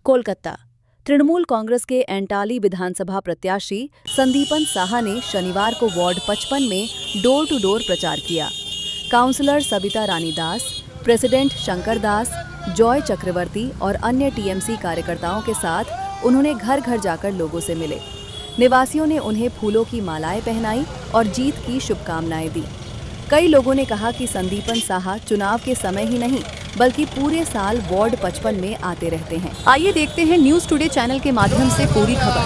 कोलकाता। तृणमूल कांग्रेस के एंटाली विधानसभा प्रत्याशी संदीपन साहा ने शनिवार को वार्ड 55 में डोर टू डोर प्रचार किया। काउंसलर सविता रानी दास, प्रेसिडेंट शंकर दास, जॉय चक्रवर्ती और अन्य टीएमसी कार्यकर्ताओं के साथ उन्होंने घर घर जाकर लोगों से मिले। निवासियों ने उन्हें फूलों की मालाएं पहनाई और जीत की शुभकामनाएं दी। कई लोगों ने कहा कि संदीपन साहा चुनाव के समय ही नहीं बल्कि पूरे साल वार्ड 55 में आते रहते हैं। आइए देखते हैं न्यूज़ टुडे चैनल के माध्यम से पूरी खबर।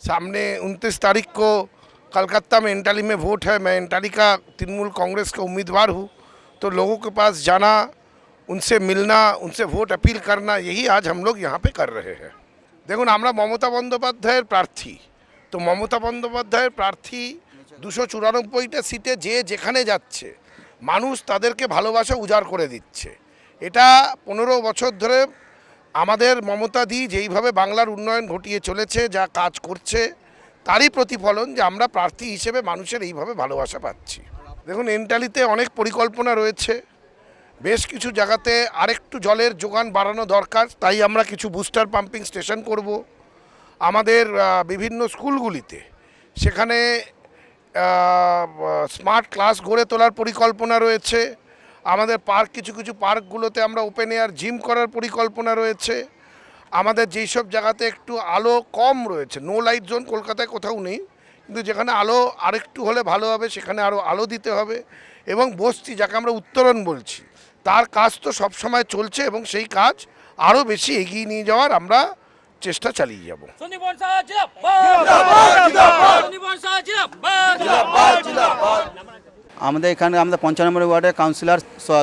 सामने 29 तारीख को कलकत्ता में एंटाली में वोट है। मैं एंटाली का तृणमूल कांग्रेस का उम्मीदवार हूँ, तो लोगों के पास जाना, उनसे मिलना, उनसे वोट अपील करना, यही आज हम लोग यहाँ पे कर रहे हैं। देखুন, আমরা মমতা বন্দ্যোপাধ্যায়ের প্রার্থী, তো মমতা বন্দ্যোপাধ্যায়ের প্রার্থী 294টা সিটে যে যেখানে যাচ্ছে মানুষ তাদেরকে ভালোবাসা উজাড় করে দিচ্ছে। এটা 15 বছর ধরে আমাদের মমতা দি যেইভাবে বাংলার উন্নয়ন ঘটিয়ে চলেছে, যা কাজ করছে, তারই প্রতিফলন যে আমরা প্রার্থী হিসেবে মানুষের এইভাবে ভালোবাসা পাচ্ছি। দেখুন, এন্টালিতে অনেক পরিকল্পনা রয়েছে, বেশ কিছু জায়গাতে আরেকটু জলের যোগান বাড়ানো দরকার, তাই আমরা কিছু বুস্টার পাম্পিং স্টেশন করব। আমাদের বিভিন্ন স্কুলগুলিতে সেখানে স্মার্ট ক্লাস গড়ে তোলার পরিকল্পনা রয়েছে। আমাদের পার্ক, কিছু কিছু পার্কগুলোতে আমরা ওপেন এয়ার জিম করার পরিকল্পনা রয়েছে। আমাদের যেই সব জায়গাতে একটু আলো কম রয়েছে, নো লাইট জোন কলকাতায় কোথাও নেই, কিন্তু যেখানে আলো আরেকটু হলে ভালো হবে সেখানে আরও আলো দিতে হবে। এবং বস্তি, যাকে আমরা উত্তরণ বলছি, তার কাজ তো সবসময় চলছে এবং সেই কাজ আরও বেশি এগিয়ে নিয়ে যাওয়ার আমরা চেষ্টা চালিয়ে যাব। আমাদের এখানে 55 নম্বর ওয়ার্ডের কাউন্সিলর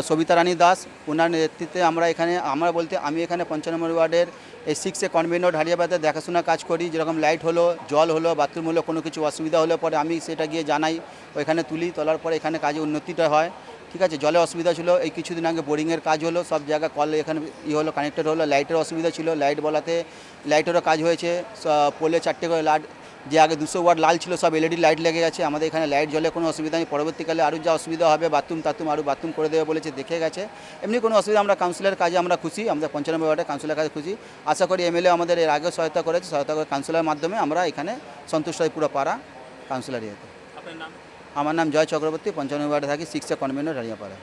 সবিতা রানী দাস, ওনার নেতৃত্বে আমি এখানে 55 নম্বর ওয়ার্ডের এই 6 কনভেনর ঢালিয়াবাদে দেখাশোনা কাজ করি। যেরকম লাইট হলো, জল হলো, বাথরুম হলো, কোনো কিছু অসুবিধা হলে পরে আমি সেটা গিয়ে জানাই, ওইখানে তোলার পরে এখানে কাজে উন্নতিটা হয়। ঠিক আছে, জলের অসুবিধা ছিল, এই কিছুদিন আগে বোরিংয়ের কাজ হলো, সব জায়গায় কল এখানে হলো, কানেক্টেড হলো। লাইটের অসুবিধা ছিল, লাইট বলাতে লাইটেরও কাজ হয়েছে। পোলে 4টে করে লাইট, যে আগে 200 ওয়াট লাল ছিল, সব এলইডি লাইট লেগে গেছে। আমাদের এখানে লাইট জলে কোনো অসুবিধা নেই। পরবর্তীকালে আরও যা অসুবিধা হবে, আরও বাথরুম করে দেবে বলেছে, দেখে গেছে। এমনি কোনো অসুবিধা, আমরা কাউন্সিলের কাজে আমরা খুশি, আমাদের 95 ওয়ার্ডের কাউন্সিলের কাজে খুশি। আশা করি এমএলএ আমাদের এর আগেও সহায়তা করে কাউন্সিলের মাধ্যমে আমরা এখানে সন্তুষ্ট হই পুরো পাড়া কাউন্সিলর ইয়েতে। আমার নাম জয় চক্রবর্তী, 55 ওয়ার্ডে থাকি, 6 কনভেনর হারিয়াপাড়া।